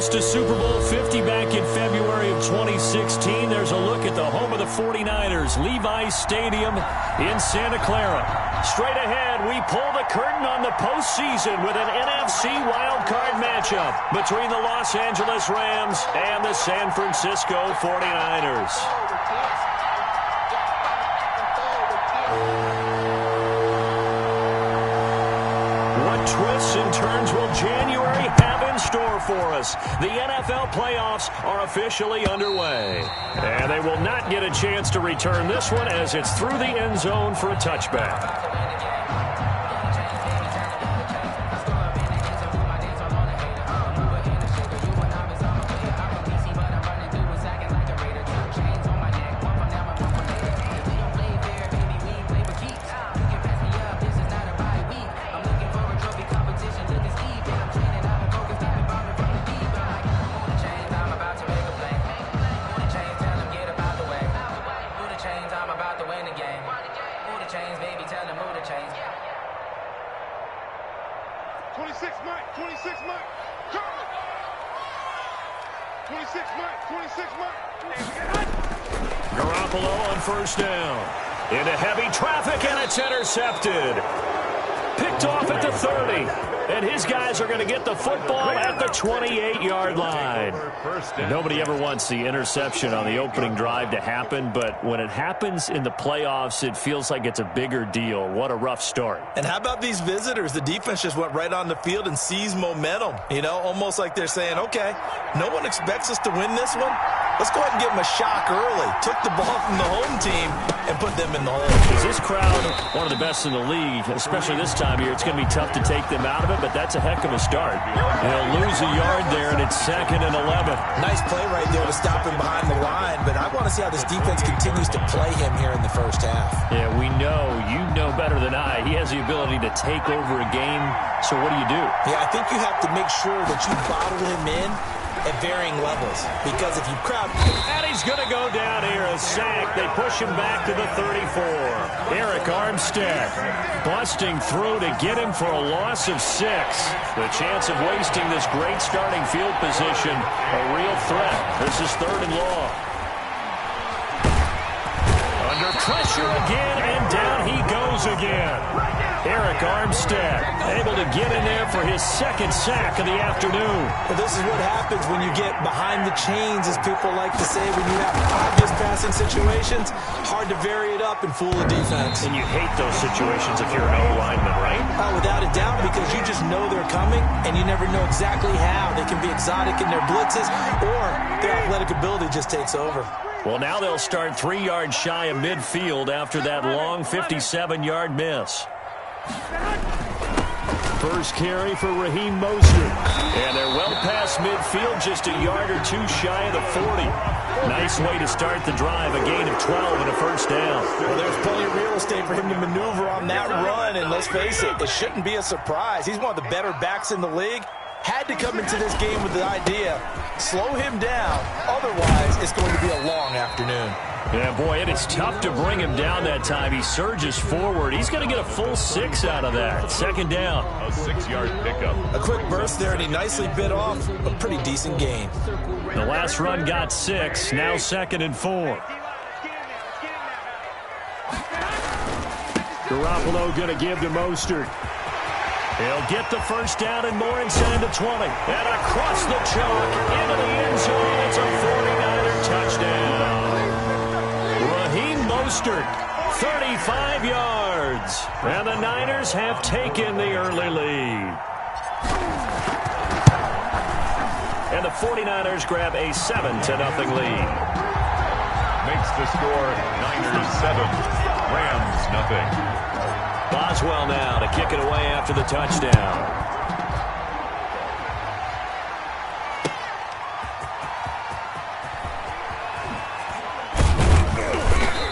host to Super Bowl 50 back in February of 2016. There's a look at the home of the 49ers, Levi's Stadium in Santa Clara. Straight ahead, we pull the curtain on the postseason with an NFC wildcard matchup between the Los Angeles Rams and the San Francisco 49ers. What twists and turns will January have in store for us? The NFL playoffs are officially underway. And they will not get a chance to return this one as it's through the end zone for a touchback. Garoppolo on first down. Into heavy traffic, and it's intercepted. Picked off at the 30. And his guys are going to get the football at the 28-yard line. Nobody ever wants the interception on the opening drive to happen, but when it happens in the playoffs, it feels like it's a bigger deal. What a rough start. And how about these visitors? The defense just went right on the field and seized momentum. You know, almost like they're saying, okay, no one expects us to win this one. Let's go ahead and give them a shock early. Took the ball from the home team and put them in the hole. Is this crowd one of the best in the league, especially this time of year? It's going to be tough to take them out of it, but that's a heck of a start. They'll lose a yard there, and it's 2nd and 11. Nice play right there to stop him behind the line, but I want to see how this defense continues to play him here in the first half. Yeah, we know. You know better than I. He has the ability to take over a game, so what do you do? Yeah, I think you have to make sure that you bottle him in at varying levels, because if you crowd... And he's going to go down here, a sack. They push him back to the 34. Eric Armstead busting through to get him for a loss of 6. The chance of wasting this great starting field position, a real threat. This is 3rd and long. Under pressure again, and down he goes again. Eric Armstead able to get in there for his 2nd sack of the afternoon. Well, this is what happens when you get behind the chains, as people like to say, when you have obvious passing situations. Hard to vary it up and fool the defense. And you hate those situations if you're an O-lineman, right? Oh, without a doubt, because you just know they're coming, and you never know exactly how. They can be exotic in their blitzes, or their athletic ability just takes over. Well, now they'll start 3 yards shy of midfield after that long 57-yard miss. First carry for Raheem Mostert. And they're well past midfield, just a yard or 2 shy of the 40. Nice way to start the drive, a gain of 12 and a first down. Well, there's plenty of real estate for him to maneuver on that run, and let's face it, it shouldn't be a surprise. He's one of the better backs in the league. Had to come into this game with the idea, slow him down, otherwise it's going to be a long afternoon. Yeah, boy, it is tough to bring him down that time. He surges forward. He's going to get a full 6 out of that. 2nd down. A 6-yard pickup. A quick burst there, and he nicely bit off a pretty decent gain. The last run got 6, now 2nd and 4. Garoppolo going to give to Mostert. He'll get the first down and more inside the 20. And across the chalk into the end zone. It's a 49er touchdown. Raheem Mostert, 35 yards. And the Niners have taken the early lead. And the 49ers grab a 7-0 lead. Makes the score Niners 7, Rams nothing. Boswell now to kick it away after the touchdown.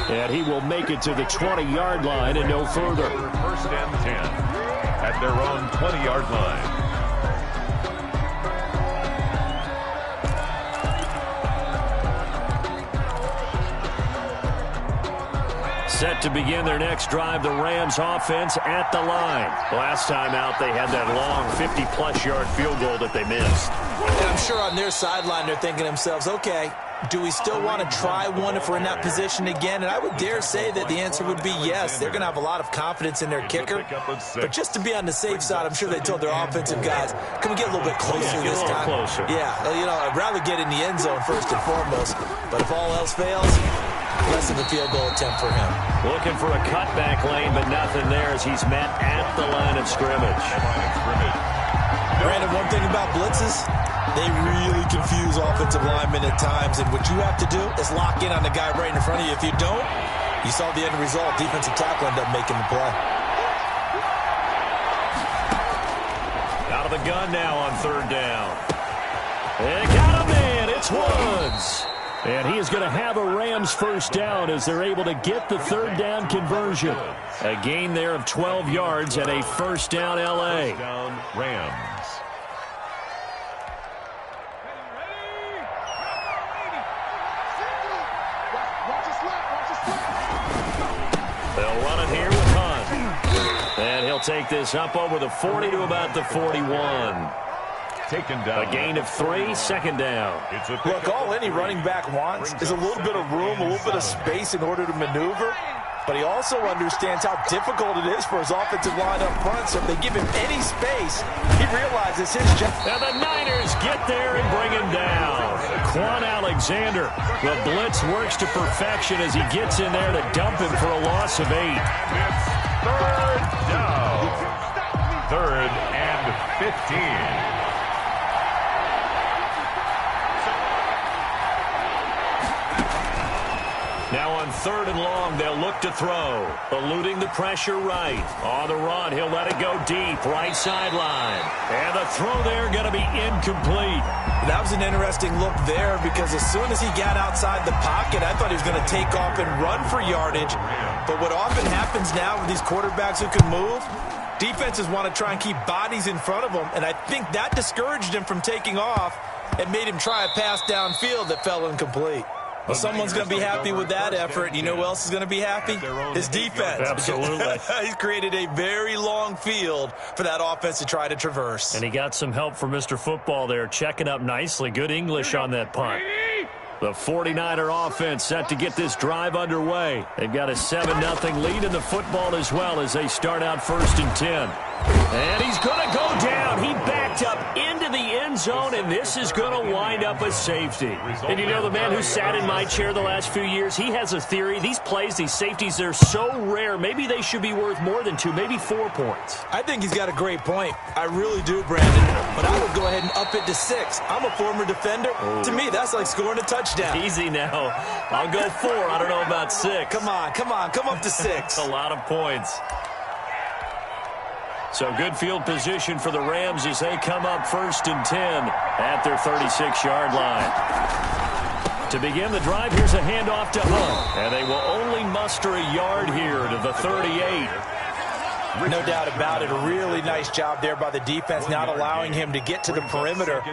And he will make it to the 20-yard line and no further. 1st and 10 at their own 20-yard line. Set to begin their next drive, the Rams offense at the line. Last time out, they had that long 50-plus yard field goal that they missed. And I'm sure on their sideline they're thinking to themselves, okay, do we still want to try one if we're in that position again? And I would dare say that the answer would be yes. They're going to have a lot of confidence in their kicker. But just to be on the safe side, I'm sure they told their offensive guys, can we get a little bit closer this time? Closer. Yeah, you know, I'd rather get in the end zone first and foremost. But if all else fails, less of a field goal attempt for him. Looking for a cutback lane, but nothing there as he's met at the line of scrimmage. Brandon, one thing about blitzes, they really confuse offensive linemen at times, and what you have to do is lock in on the guy right in front of you. If you don't, you saw the end result. Defensive tackle ended up making the play. Out of the gun now on third down. They got him in. It's Woods. And he is going to have a Rams first down as they're able to get the third down conversion. A gain there of 12 yards and a first down L.A. First down, Rams. They'll run it here with Hunt. And he'll take this up over the 40 to about the 41. Taken down. A gain of 3, second down. Look, all any running back wants is a little bit of room, a little bit of space in order to maneuver. But he also understands how difficult it is for his offensive line up front. So if they give him any space, he realizes his job. And the Niners get there and bring him down. Quan Alexander. The blitz works to perfection as he gets in there to dump him for a loss of 8. It's third down. Third and 15. Now on third and long, they'll look to throw. Eluding the pressure right. On the run, he'll let it go deep. Right sideline. And the throw there going to be incomplete. That was an interesting look there because as soon as he got outside the pocket, I thought he was going to take off and run for yardage. But what often happens now with these quarterbacks who can move, defenses want to try and keep bodies in front of them. And I think that discouraged him from taking off and made him try a pass downfield that fell incomplete. Well, someone's going to be happy with that effort. You know who else is going to be happy? His defense. Absolutely. He's created a very long field for that offense to try to traverse. And he got some help from Mr. Football there, checking up nicely. Good English on that punt. The 49er offense set to get this drive underway. They've got a 7-0 lead in the football as well as they start out first and 10. And he's going to go down. He backed up into the end zone, and this is going to wind up a safety. And you know, the man who sat in my chair the last few years, he has a theory. These plays, these safeties, they're so rare. Maybe they should be worth more than 2, maybe 4 points. I think he's got a great point. I really do, Brandon. But I would go ahead and up it to 6. I'm a former defender. Oh. To me, that's like scoring a touchdown. Easy now. I'll go 4. I don't know about 6. Come on. Come up to 6. A lot of points. So good field position for the Rams as they come up first and 10 at their 36-yard line. To begin the drive, here's a handoff to Hunt. And they will only muster a yard here to the 38. No doubt about it. A really nice job there by the defense, not allowing him to get to the perimeter.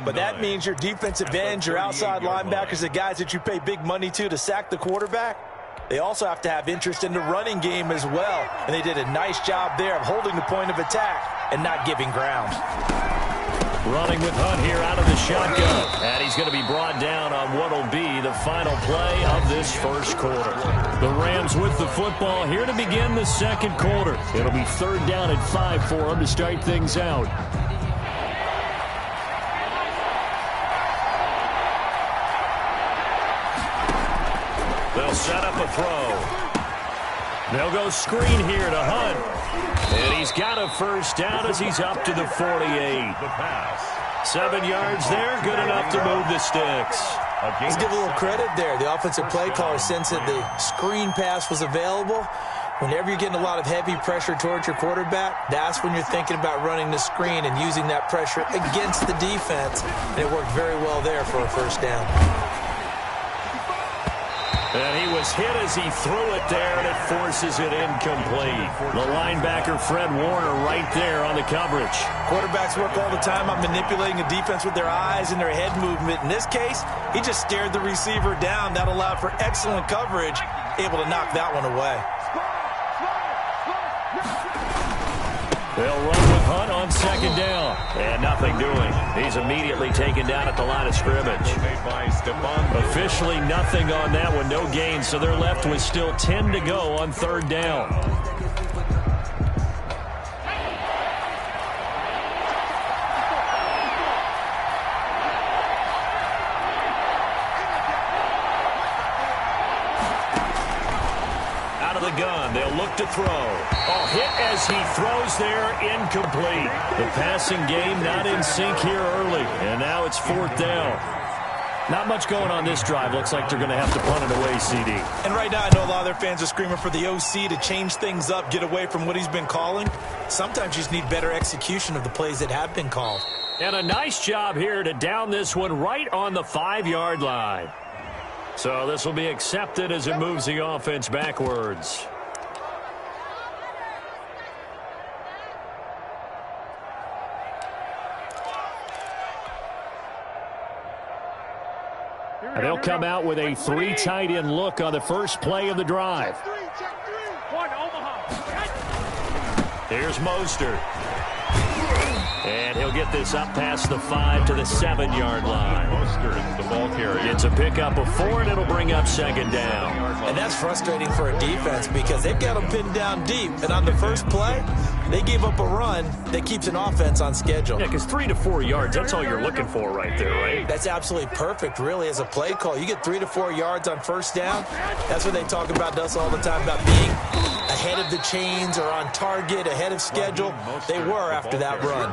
But that means your defensive ends, your outside linebackers, the guys that you pay big money to sack the quarterback, they also have to have interest in the running game as well. And they did a nice job there of holding the point of attack and not giving ground. Running with Hunt here out of the shotgun. And he's going to be brought down on what will be the final play of this first quarter. The Rams with the football here to begin the second quarter. It'll be third down at 5 for them to start things out. They'll set up a throw. They'll go screen here to Hunt. And he's got a first down as he's up to the 48. 7 yards there, good enough to move the sticks. Let's give a little credit there. The offensive play caller sensed that the screen pass was available. Whenever you're getting a lot of heavy pressure towards your quarterback, that's when you're thinking about running the screen and using that pressure against the defense. And it worked very well there for a first down. And he was hit as he threw it there, and it forces it incomplete. The linebacker, Fred Warner, right there on the coverage. Quarterbacks work all the time on manipulating a defense with their eyes and their head movement. In this case, he just stared the receiver down. That allowed for excellent coverage able to knock that one away. They'll run with Hunt on second down. And nothing doing. He's immediately taken down at the line of scrimmage. Officially nothing on that one. No gain. So they're left with still 10 to go on third down. Out of the gun. They'll look to throw. Oh, hit as he throws there, incomplete. The passing game not in sync here early, and now it's fourth down. Not much going on this drive. Looks like they're going to have to punt it away, CD. And right now I know a lot of their fans are screaming for the OC to change things up, get away from what he's been calling. Sometimes you just need better execution of the plays that have been called. And a nice job here to down this one right on the 5-yard line. So this will be accepted as it moves the offense backwards. And they'll come out with a 3 tight end look on the first play of the drive. Here's Mostert. And he'll get this up past the 5 to the 7-yard line. Mostert, the ball carrier. Gets a pickup of 4, and it'll bring up second down. And that's frustrating for a defense because they've got them pinned down deep. And on the first play, they gave up a run that keeps an offense on schedule. Yeah, because 3 to 4 yards, that's all you're looking for right there, right? That's absolutely perfect, really, as a play call. You get 3 to 4 yards on first down. That's what they talk about us all the time, about being ahead of the chains or on target, ahead of schedule. They were after that run.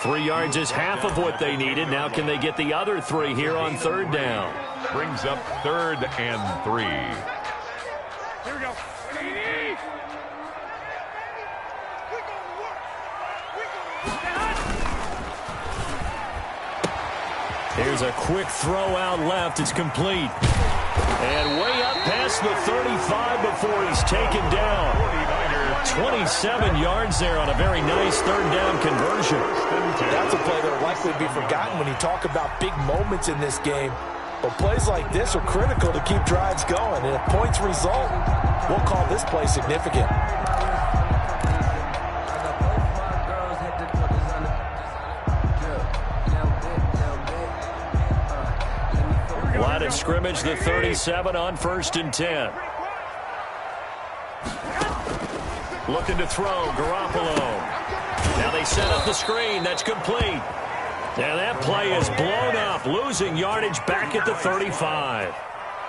3 yards is half of what they needed. Now can they get the other 3 here on third down? Brings up 3rd and 3. Here we go. Here's a quick throw out left. It's complete. And way up past the 35 before he's taken down. 27 yards there on a very nice third down conversion. That's a play that will likely be forgotten when you talk about big moments in this game. But plays like this are critical to keep drives going. And if points result, we'll call this play significant. Line of scrimmage, the 37 on 1st and 10. Looking to throw, Garoppolo. Now they set up the screen. That's complete. And that play is blown up, losing yardage back at the 35.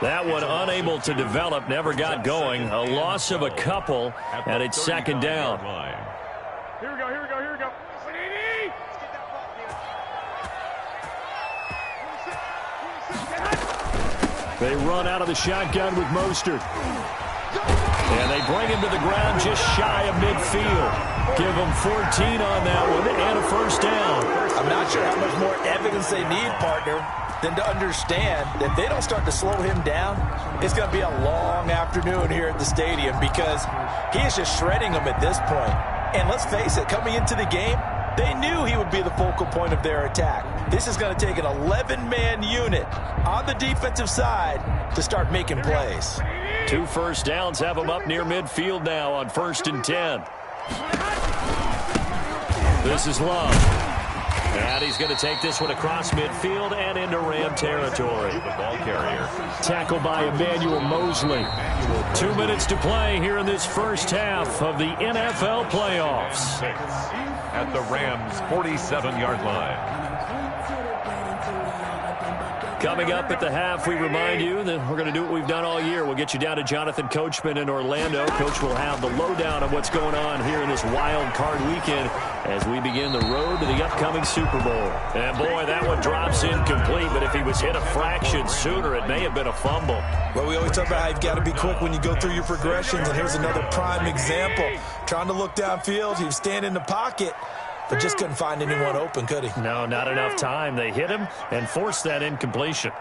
That one unable to develop, never got going. A loss of a couple, and it's second down. Here we go, here we go, here we go. They run out of the shotgun with Mostert. And they bring him to the ground just shy of midfield. Give them 14 on that one and a first down. I'm not sure how much more evidence they need, partner, than to understand that if they don't start to slow him down, it's going to be a long afternoon here at the stadium because he is just shredding them at this point. And let's face it, coming into the game, they knew he would be the focal point of their attack. This is going to take an 11-man unit on the defensive side to start making plays. 2 first downs have them up near midfield now on 1st and 10. This is Love. And he's going to take this one across midfield and into Ram territory. The ball carrier. Tackled by Emmanuel Mosley. 2 minutes to play here in this first half of the NFL playoffs. 6 at the Rams' 47-yard line. Coming up at the half, we remind you that we're going to do what we've done all year. We'll get you down to Jonathan Coachman in Orlando. Coach will have the lowdown of what's going on here in this wild card weekend as we begin the road to the upcoming Super Bowl. And boy, that one drops incomplete, but if he was hit a fraction sooner, it may have been a fumble. Well, we always talk about how you've got to be quick when you go through your progressions, and here's another prime example. Trying to look downfield, he was standing in the pocket, but just couldn't find anyone open, could he? No, not enough time. They hit him and forced that incompletion.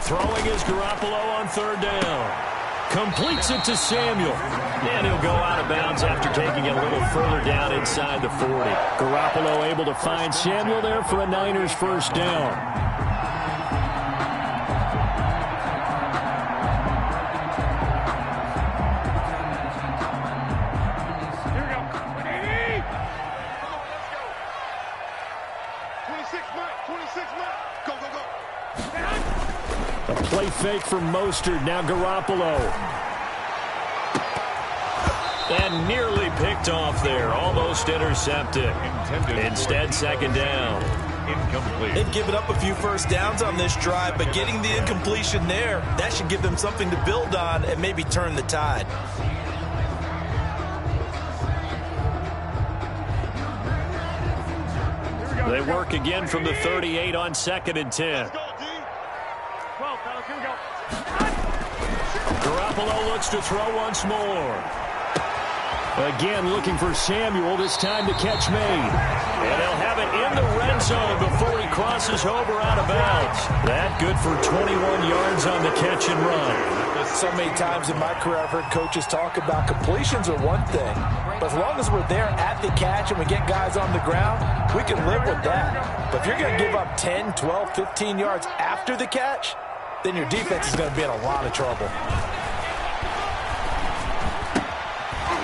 Throwing is Garoppolo on third down. Completes it to Samuel. And he'll go out of bounds after taking it a little further down inside the 40. Garoppolo able to find Samuel there for a Niners first down. Play fake from Mostert. Now Garoppolo. And nearly picked off there. Almost intercepted. Instead, second down. Incomplete. They've given up a few first downs on this drive, but getting the incompletion there, that should give them something to build on and maybe turn the tide. They work again from the 38 on 2nd and 10. Garoppolo looks to throw once more. Again, looking for Samuel, this time the catch made. And they'll have it in the red zone before he crosses over out of bounds. That good for 21 yards on the catch and run. So many times in my career I've heard coaches talk about completions are one thing, but as long as we're there at the catch and we get guys on the ground, we can live with that. But if you're going to give up 10, 12, 15 yards after the catch, then your defense is going to be in a lot of trouble.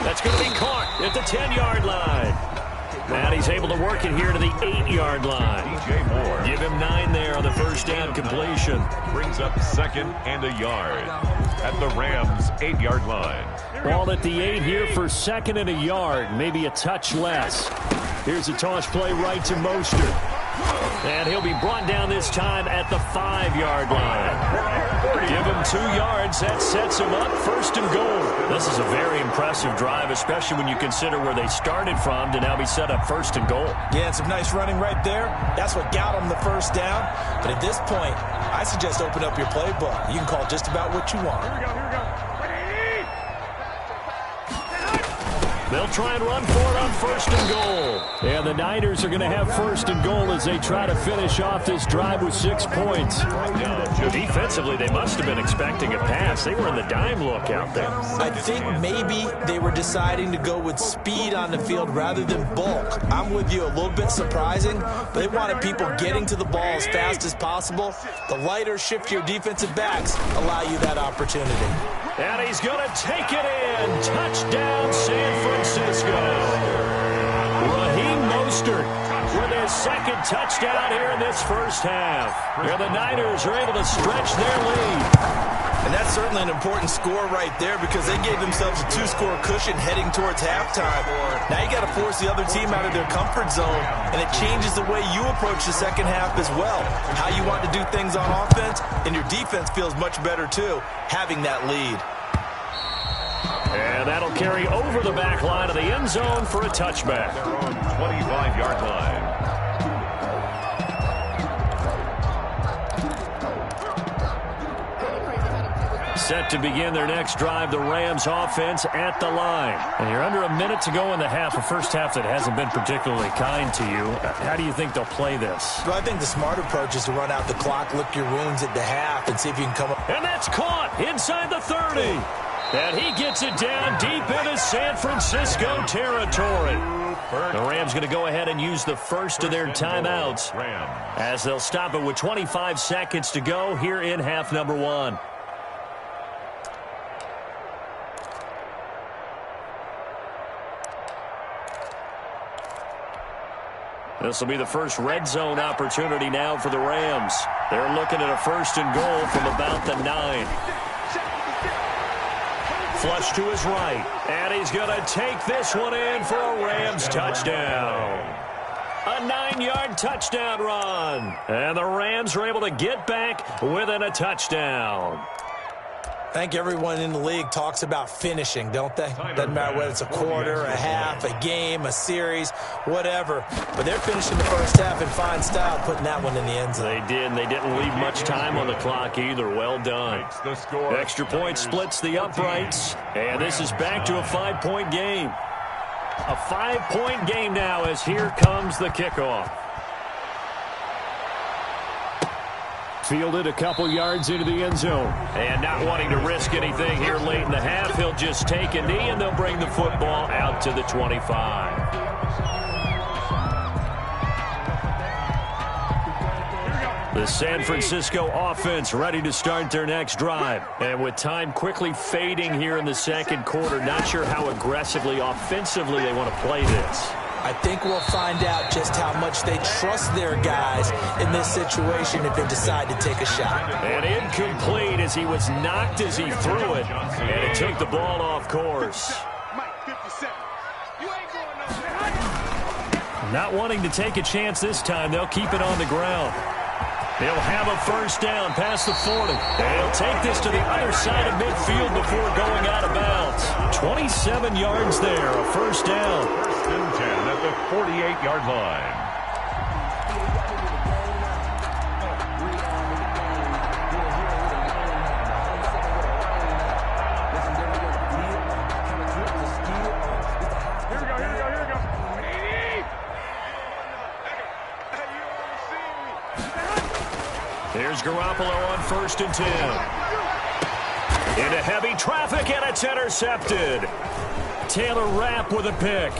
That's going to be caught at the 10-yard line. And he's able to work it here to the 8-yard line. DJ Moore. Give him 9 there on the first down completion. Brings up 2nd and a yard at the Rams' 8-yard line. Ball at the 8 here for 2nd and a yard, maybe a touch less. Here's a toss play right to Mostert. And he'll be brought down this time at the 5-yard line. Give him 2 yards. That sets him up 1st and goal. This is a very impressive drive, especially when you consider where they started from to now be set up 1st and goal. Yeah, and some nice running right there. That's what got them the first down. But at this point, I suggest open up your playbook. You can call just about what you want. Here we go, here we go. They'll try and run for it on 1st and goal. And the Niners are going to have 1st and goal as they try to finish off this drive with 6 points. Defensively, they must have been expecting a pass. They were in the dime look out there. I think maybe they were deciding to go with speed on the field rather than bulk. I'm with you, a little bit surprising. They wanted people getting to the ball as fast as possible. The lighter, shiftier defensive backs allow you that opportunity. And he's going to take it in. Touchdown, San Francisco. Raheem Mostert with his 2nd touchdown here in this first half. Where the Niners are able to stretch their lead. And that's certainly an important score right there because they gave themselves a 2-score cushion heading towards halftime. Now you got to force the other team out of their comfort zone, and it changes the way you approach the second half as well. How you want to do things on offense, and your defense feels much better too, having that lead. And that'll carry over the back line of the end zone for a touchback. Their own 25-yard line. Set to begin their next drive, the Rams offense at the line. And you're under a minute to go in the half, a first half that hasn't been particularly kind to you. How do you think they'll play this? Well, I think the smart approach is to run out the clock, lick your wounds at the half, and see if you can come up. And that's caught inside the 30. And he gets it down deep into San Francisco territory. The Rams going to go ahead and use the first of their timeouts as they'll stop it with 25 seconds to go here in half number 1. This will be the first red zone opportunity now for the Rams. They're looking at a 1st and goal from about the 9. Flush to his right. And he's going to take this one in for a Rams touchdown. A 9-yard touchdown run. And the Rams are able to get back within a touchdown. I think everyone in the league talks about finishing, don't they? Doesn't matter whether it's a quarter, a half, a game, a series, whatever. But they're finishing the first half in fine style, putting that one in the end zone. They did, and they didn't leave much time on the clock either. Well done. Extra point splits the uprights, and this is back to a 5-point game. A 5-point game now as here comes the kickoff. Fielded a couple yards into the end zone. And not wanting to risk anything here late in the half, he'll just take a knee, and they'll bring the football out to the 25. The San Francisco offense ready to start their next drive. And with time quickly fading here in the second quarter, not sure how aggressively, offensively they want to play this. I think we'll find out just how much they trust their guys in this situation if they decide to take a shot. And incomplete as he was knocked as he threw it, and it took the ball off course. Not wanting to take a chance this time, they'll keep it on the ground. They'll have a first down past the 40. They'll take this to the other side of midfield before going out of bounds. 27 yards there, a first down. First and 10 at the 48-yard line. Here's Garoppolo on first and 10. Into heavy traffic, and it's intercepted. Taylor Rapp with a pick.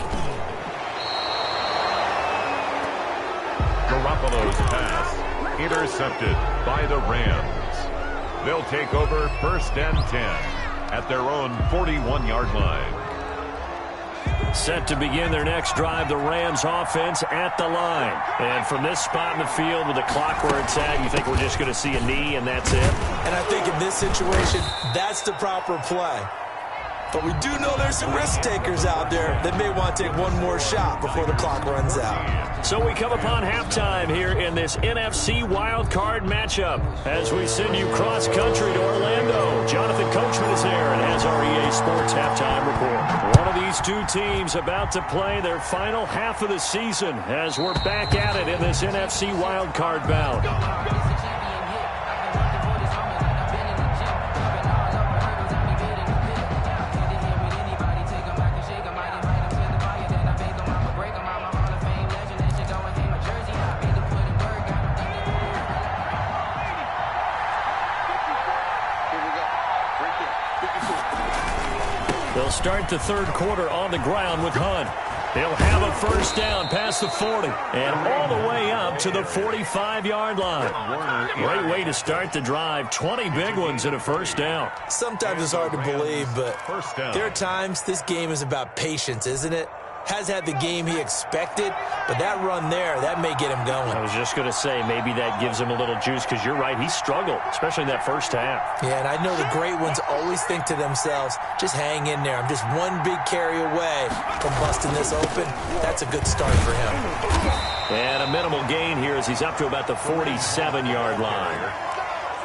Garoppolo's pass intercepted by the Rams. They'll take over first and 10 at their own 41-yard line. Set to begin their next drive, the Rams offense at the line. And from this spot in the field with the clock where it's at, you think we're just going to see a knee and that's it? And I think in this situation, that's the proper play. But we do know there's some risk takers out there that may want to take one more shot before the clock runs out. So we come upon halftime here in this NFC wildcard matchup as we send you cross-country to Orlando. Jonathan Coachman is there and has our EA Sports halftime report. One of these two teams about to play their final half of the season as we're back at it in this NFC wildcard bout. They'll start the third quarter on the ground with Hunt. They'll have a first down past the 40 and all the way up to the 45-yard line. Great way to start the drive. 20 big ones and a first down. Sometimes it's hard to believe, but there are times this game is about patience, isn't it? Has had the game he expected, but that run there, that may get him going. I was just going to say, maybe that gives him a little juice because you're right, he struggled, especially in that first half. Yeah, and I know the great ones always think to themselves, just hang in there. I'm just one big carry away from busting this open. That's a good start for him. And a minimal gain here as he's up to about the 47-yard line.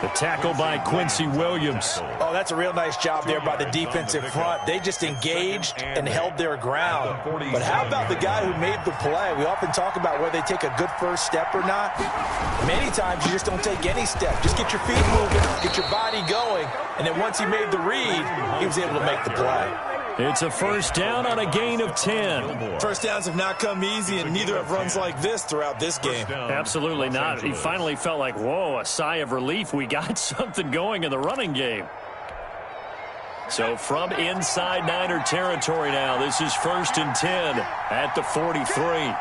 The tackle by Quincy Williams. Oh, that's a real nice job there by the defensive front. They just engaged and held their ground. But how about the guy who made the play? We often talk about whether they take a good first step or not. Many times you just don't take any step. Just get your feet moving, get your body going, and then once he made the read, he was able to make the play. It's a first down on a gain of 10. First downs have not come easy, and neither have runs like this throughout this game. Absolutely not. He finally felt like, whoa, a sigh of relief. We got something going in the running game. So from inside Niner territory now, this is first and 10 at the 43.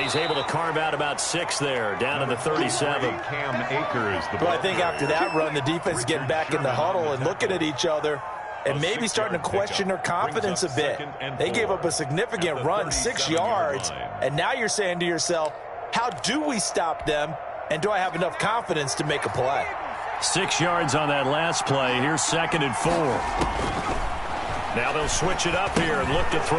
He's able to carve out about 6 there, down to the 37. Cam Akers. Well, I think after that run, the defense is getting back in the huddle and looking at each other and maybe starting to question their confidence a bit. They gave up a significant run, 6 yards, and now you're saying to yourself, how do we stop them, and do I have enough confidence to make a play? 6 yards on that last play. Here's 2nd and 4. Now they'll switch it up here and look to throw.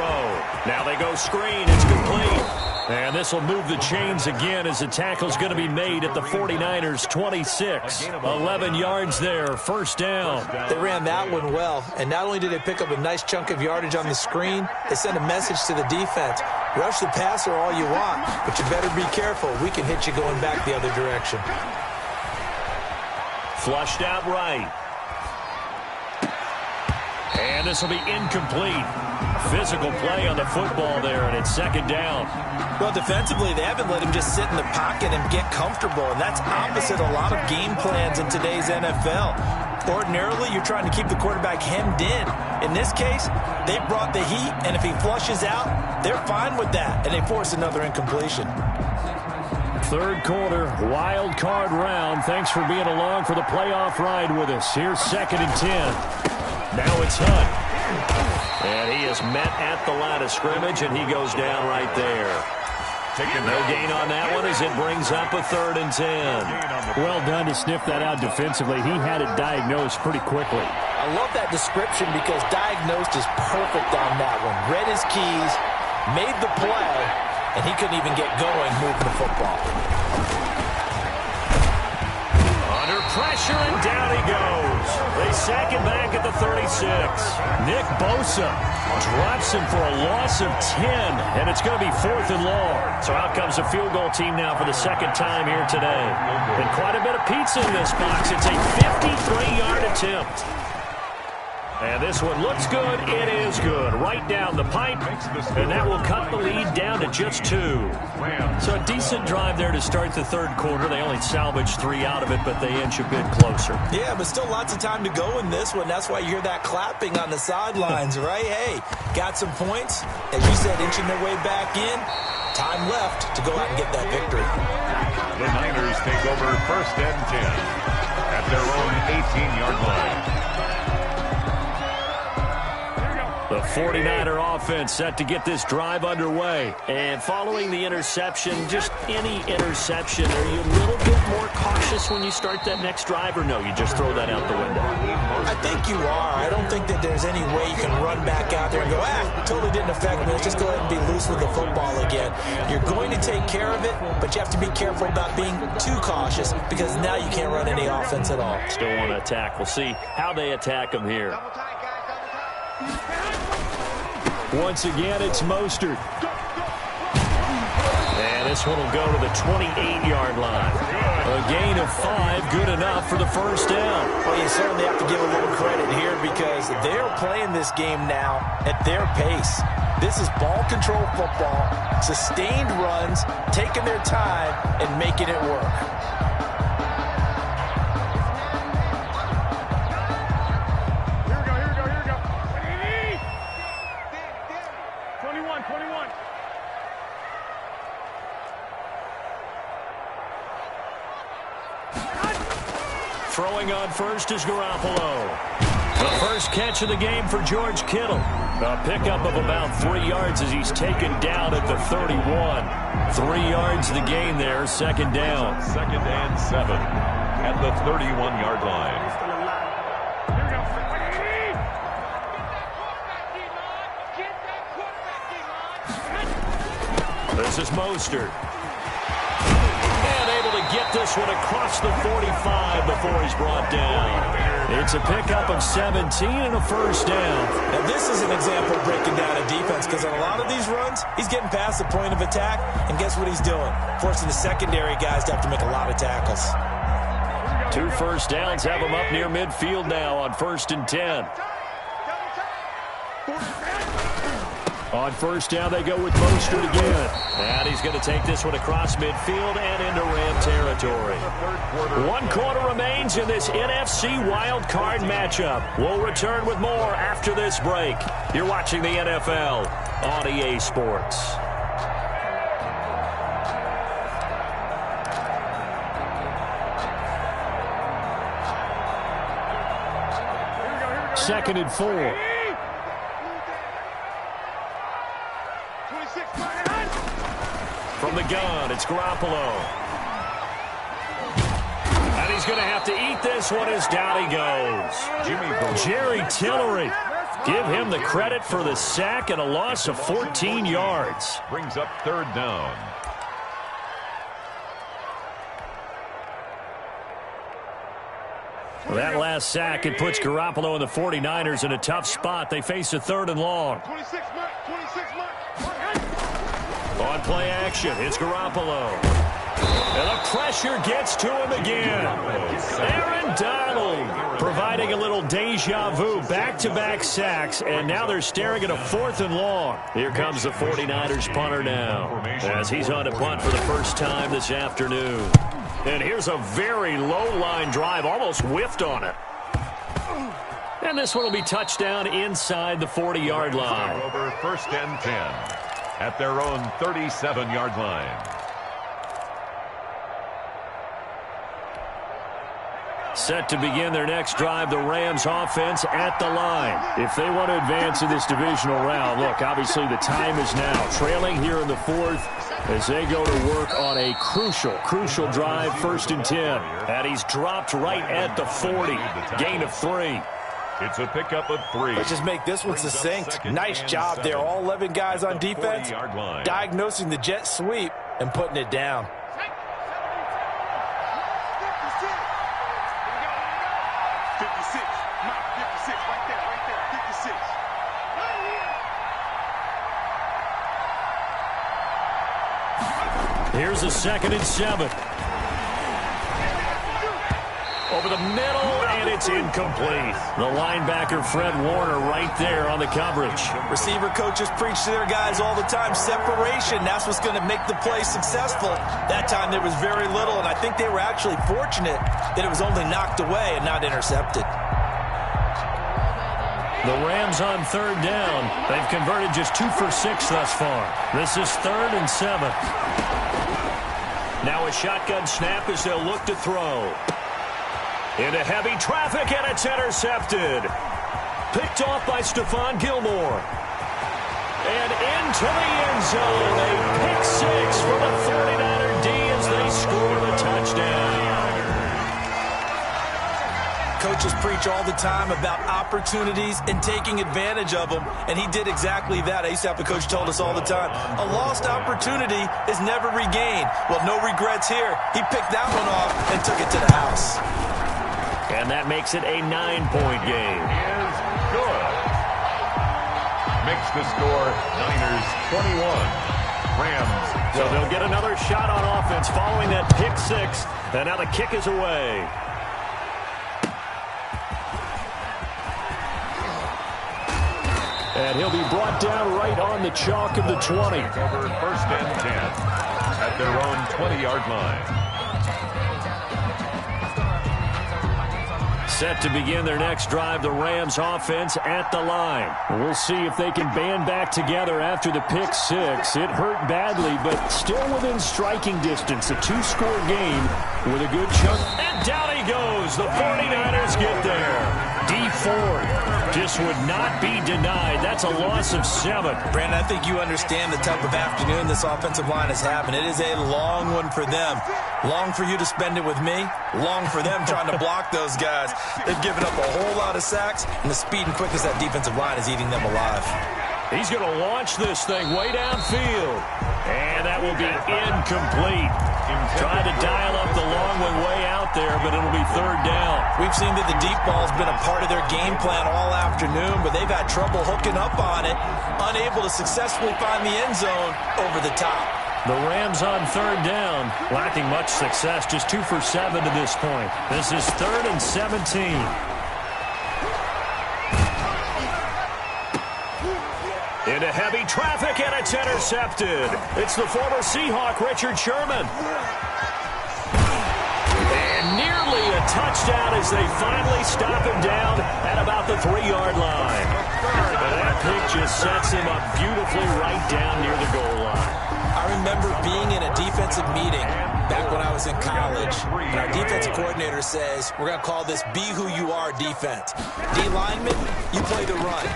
Now they go screen. It's complete. And this will move the chains again as the tackle's going to be made at the 49ers' 26. 11 yards there, first down. They ran that one well, and not only did they pick up a nice chunk of yardage on the screen, they sent a message to the defense. Rush the passer all you want, but you better be careful. We can hit you going back the other direction. Flushed out right. And this will be incomplete. Physical play on the football there, and it's 2nd down. Well, defensively, they haven't let him just sit in the pocket and get comfortable, and that's opposite a lot of game plans in today's NFL. Ordinarily, you're trying to keep the quarterback hemmed in. In this case, they brought the heat, and if he flushes out, they're fine with that, and they force another incompletion. Third quarter, wild card round. Thanks for being along for the playoff ride with us. Here's 2nd and 10. Now it's Hunt. And he is met at the line of scrimmage, and he goes down right there. No gain on that one as it brings up a 3rd and 10. Well done to sniff that out defensively. He had it diagnosed pretty quickly. I love that description because diagnosed is perfect on that one. Read his keys, made the play, and he couldn't even get going moving the football. Under pressure, and down he goes. They sack him back at the 36. Nick Bosa drops him for a loss of 10, and it's going to be 4th and long. So out comes the field goal team now for the 2nd time here today. And quite a bit of pizza in this box. It's a 53-yard attempt. And this one looks good. It is good. Right down the pipe. And that will cut the lead down to just 2. So a decent drive there to start the 3rd quarter. They only salvaged 3 out of it, but they inch a bit closer. Yeah, but still lots of time to go in this one. That's why you hear that clapping on the sidelines, right? Hey, got some points. As you said, inching their way back in. Time left to go out and get that victory. The Niners take over 1st and 10 at their own 18-yard line. The 49er offense set to get this drive underway. And following the interception, just any interception, are you a little bit more cautious when you start that next drive, or no, you just throw that out the window? I think you are. I don't think that there's any way you can run back out there and go, totally didn't affect me. Let's just go ahead and be loose with the football again. You're going to take care of it, but you have to be careful about being too cautious because now you can't run any offense at all. Still want to attack. We'll see how they attack them here. Once again, it's Mostert. And this one will go to the 28-yard line. A gain of 5, good enough for the 1st down. Well, you certainly have to give a little credit here because they're playing this game now at their pace. This is ball control football, sustained runs, taking their time, and making it work. Throwing on first is Garoppolo. The first catch of the game for George Kittle. A pickup of about 3 yards as he's taken down at the 31. 3 yards the gain there, 2nd down. 2nd and 7 at the 31-yard line. This is Mostert. Get this one across the 45 before he's brought down. It's a pickup of 17 and a 1st down. Now this is an example of breaking down a defense because on a lot of these runs, he's getting past the point of attack, and guess what he's doing? Forcing the secondary guys to have to make a lot of tackles. 2 1st downs have him up near midfield now on 1st and 10. On 1st down, they go with Mostert again. And he's going to take this one across midfield and into Ram territory. 1 quarter remains in this NFC wild card matchup. We'll return with more after this break. You're watching the NFL on EA Sports. Second and 4. From the gun, it's Garoppolo. And he's going to have to eat this one as down he goes. Jerry Tillery. Give him the credit for the sack and a loss of 14 yards. Brings up 3rd down. Well, that last sack, it puts Garoppolo and the 49ers in a tough spot. They face a 3rd and long. On play action, it's Garoppolo. And the pressure gets to him again. Aaron Donald providing a little deja vu. Back-to-back sacks, and now they're staring at a 4th and long. Here comes the 49ers punter now as he's on to punt for the first time this afternoon. And here's a very low-line drive, almost whiffed on it. And this one will be touchdown inside the 40-yard line. Over 1st and 10 at their own 37-yard line. Set to begin their next drive, the Rams offense at the line. If they want to advance in this divisional round, look, obviously the time is now. Trailing here in the fourth as they go to work on a crucial drive, 1st and 10. And he's dropped right at the 40. Gain of 3. It's a pickup of 3. Let's just make this one succinct. Nice job there. All 11 guys on defense diagnosing the jet sweep and putting it down. Here's a 2nd and 7. Over the middle, and it's incomplete. The linebacker, Fred Warner, right there on the coverage. Receiver coaches preach to their guys all the time. Separation, that's what's going to make the play successful. That time there was very little, and I think they were actually fortunate that it was only knocked away and not intercepted. The Rams on 3rd down. They've converted just 2 for 6 thus far. This is 3rd and 7. Now a shotgun snap as they'll look to throw. Into heavy traffic, and it's intercepted. Picked off by Stephon Gilmore. And into the end zone. A pick 6 for the 49er D as they score the touchdown. Coaches preach all the time about opportunities and taking advantage of them, and he did exactly that. I used to have a coach told us all the time, a lost opportunity is never regained. Well, no regrets here. He picked that one off and took it to the house. And that makes it a 9-point game. Is good. Makes the score Niners 21. Rams. So they'll get another shot on offense following that pick 6. And now the kick is away. And he'll be brought down right on the chalk of the 20. Over 1st and 10 at their own 20-yard line. Set to begin their next drive, the Rams offense at the line. We'll see if they can band back together after the pick 6. It hurt badly, but still within striking distance. A 2-score game with a good chunk. And down he goes. The 49ers get there. D Ford just would not be denied. That's a loss of 7. Brandon, I think you understand the type of afternoon this offensive line is having. It is a long one for them. Long for you to spend it with me. Long for them trying to block those guys. They've given up a whole lot of sacks, and the speed and quickness of that defensive line is eating them alive. He's going to launch this thing way downfield. And that will be incomplete. Trying to dial up the long one way out there, but it'll be 3rd down. We've seen that the deep ball's been a part of their game plan all afternoon, but they've had trouble hooking up on it, unable to successfully find the end zone over the top. The Rams on 3rd down, lacking much success, just 2 for 7 to this point. This is 3rd and 17. Into heavy traffic, and it's intercepted. It's the former Seahawk, Richard Sherman. And nearly a touchdown as they finally stop him down at about the 3-yard line. And that pick just sets him up beautifully right down near the goal line. I remember being in a defensive meeting back when I was in college, and our defensive coordinator says, we're going to call this Be Who You Are defense. D lineman, you play the run.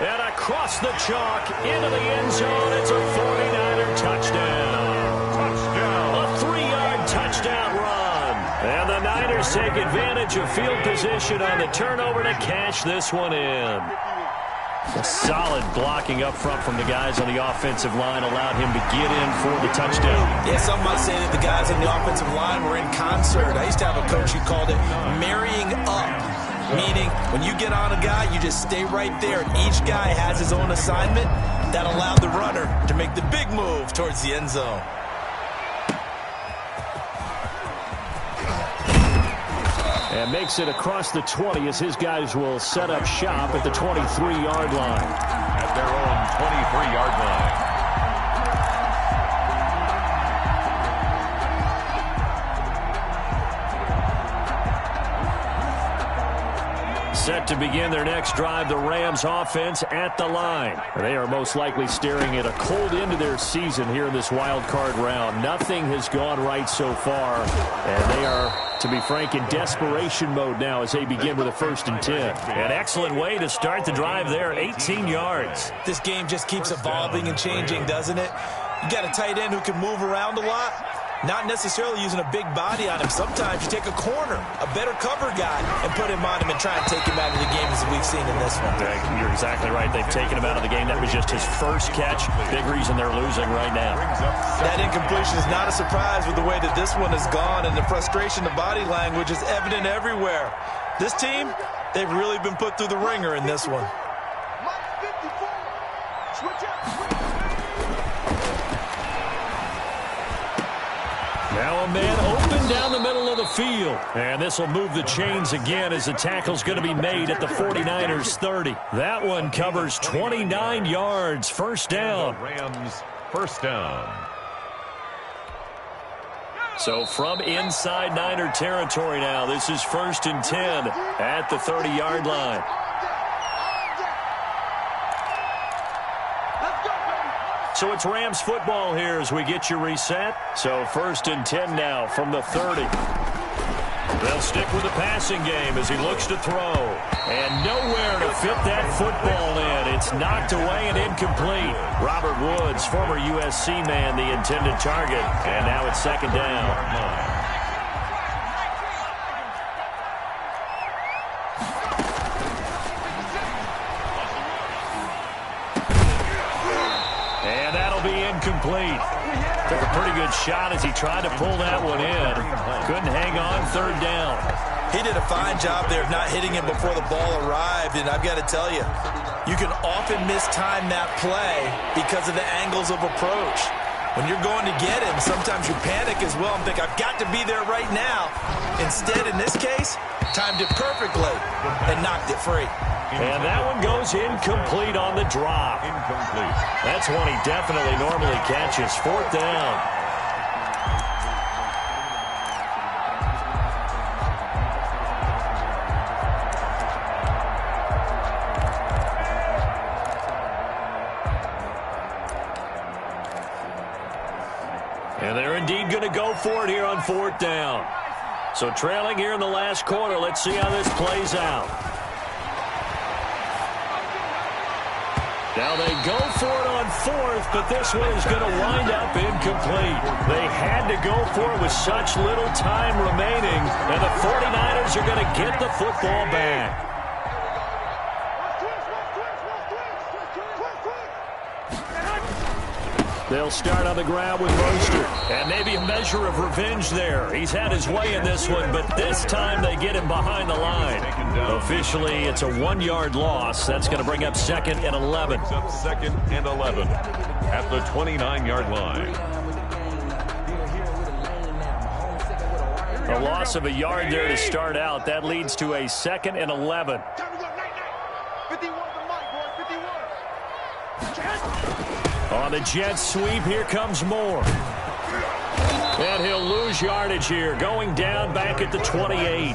And across the chalk, into the end zone, it's a 49er touchdown. A 3-yard touchdown run. And the Niners take advantage of field position on the turnover to cash this one in. Solid blocking up front from the guys on the offensive line allowed him to get in for the touchdown. Yeah, some might say that the guys on the offensive line were in concert. I used to have a coach who called it marrying up, meaning when you get on a guy, you just stay right there. And each guy has his own assignment that allowed the runner to make the big move towards the end zone. And makes it across the 20 as his guys will set up shop at the 23-yard line. At their own 23-yard line. Set set to begin their next drive. The Rams offense at the line. They are most likely staring at a cold end to their season here in this wild card round. Nothing has gone right so far, and they are, to be frank, in desperation mode now as they begin with a 1st and 10. An excellent way to start the drive there, 18 yards. This game just keeps evolving and changing, doesn't it? You got a tight end who can move around a lot. Not necessarily using a big body on him. Sometimes you take a corner, a better cover guy, and put him on him and try and take him out of the game as we've seen in this one. You're exactly right. They've taken him out of the game. That was just his first catch. Big reason they're losing right now. That incompletion is not a surprise with the way that this one has gone, and the frustration, the body language is evident everywhere. This team, they've really been put through the ringer in this one. Now a man open down the middle of the field. And this will move the chains again as the tackle's going to be made at the 49ers 30. That one covers 29 yards. First down. Rams, first down. So from inside Niner territory now, this is 1st and 10 at the 30-yard line. So it's Rams football here as we get you reset. So 1st and 10 now from the 30. They'll stick with the passing game as he looks to throw. And nowhere to fit that football in. It's knocked away and incomplete. Robert Woods, former USC man, the intended target. And now it's 2nd down. Complete. Took a pretty good shot as he tried to pull that one in. Couldn't hang on. 3rd down. He did a fine job there of not hitting him before the ball arrived, and I've got to tell you, you can often mistime that play because of the angles of approach. When you're going to get him, sometimes you panic as well and think, I've got to be there right now. Instead, in this case, timed it perfectly and knocked it free. And that one goes incomplete on the drop. Incomplete. That's one he definitely normally catches. 4th down. And they're indeed going to go for it here on 4th down. So trailing here in the last quarter. Let's see how this plays out. Now they go for it on 4th, but this one is going to wind up incomplete. They had to go for it with such little time remaining, and the 49ers are going to get the football back. They'll start on the ground with Mostert. And maybe a measure of revenge there. He's had his way in this one, but this time they get him behind the line. Officially, it's a 1-yard loss. That's going to bring up 2nd and 11. Up 2nd and 11 at the 29-yard line. A loss of a yard there to start out. That leads to a 2nd and 11. On the Jets sweep, here comes Moore. And he'll lose yardage here, going down back at the 28.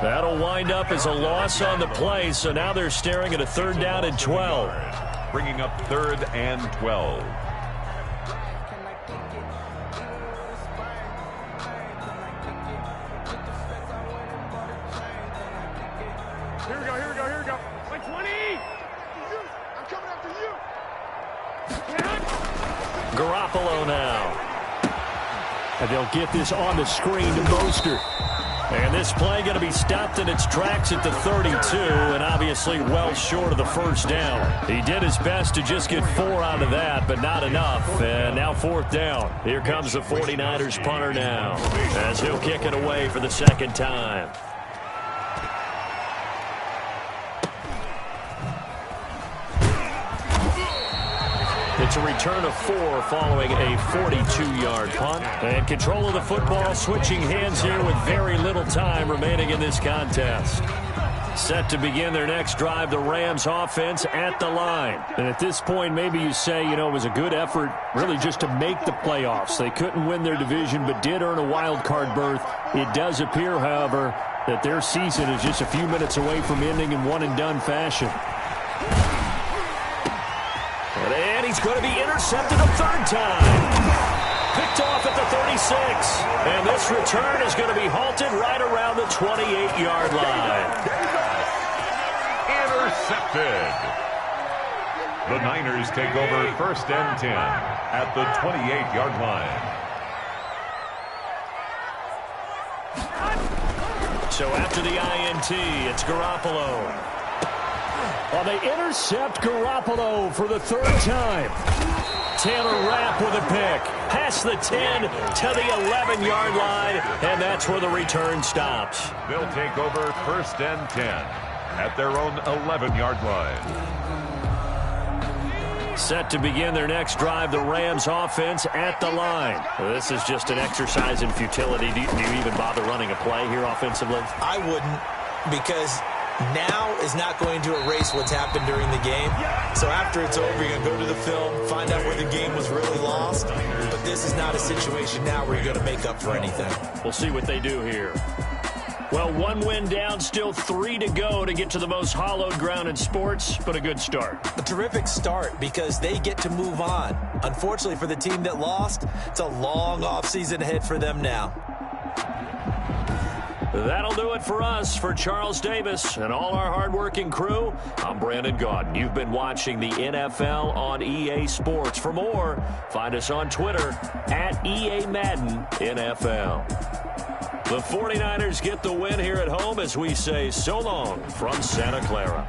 That'll wind up as a loss on the play, so now they're staring at a 3rd down and 12. Bringing up 3rd and 12. Here we go, here we go, here we go. Like 20! I'm coming after you! Garoppolo now. And they'll get this on the screen to Mostert. And this play going to be stopped in its tracks at the 32, and obviously well short of the 1st down. He did his best to just get 4 out of that, but not enough. And now 4th down. Here comes the 49ers punter now, as he'll kick it away for the 2nd time. It's a return of 4 following a 42-yard punt. And control of the football switching hands here with very little time remaining in this contest. Set to begin their next drive, the Rams offense at the line. And at this point, maybe you say, it was a good effort really just to make the playoffs. They couldn't win their division but did earn a wild card berth. It does appear, however, that their season is just a few minutes away from ending in one-and-done fashion. And he's going to be intercepted a third time. Picked off at the 36. And this return is going to be halted right around the 28-yard line. Intercepted. The Niners take over 1st and 10 at the 28-yard line. So after the INT, it's Garoppolo. Well, they intercept Garoppolo for the third time. Taylor Rapp with a pick. Past the 10 to the 11-yard line, and that's where the return stops. They'll take over 1st and 10 at their own 11-yard line. Set to begin their next drive, the Rams offense at the line. Well, this is just an exercise in futility. Do you even bother running a play here offensively? I wouldn't, because now is not going to erase what's happened during the game. So after it's over, you're going to go to the film, find out where the game was really lost. But this is not a situation now where you're going to make up for anything. We'll see what they do here. Well, one win down, still 3 to go to get to the most hallowed ground in sports, but a good start. A terrific start because they get to move on. Unfortunately for the team that lost, it's a long offseason ahead for them now. That'll do it for us. For Charles Davis and all our hardworking crew, I'm Brandon Gaudin. You've been watching the NFL on EA Sports. For more, find us on Twitter at EA Madden NFL. The 49ers get the win here at home as we say so long from Santa Clara.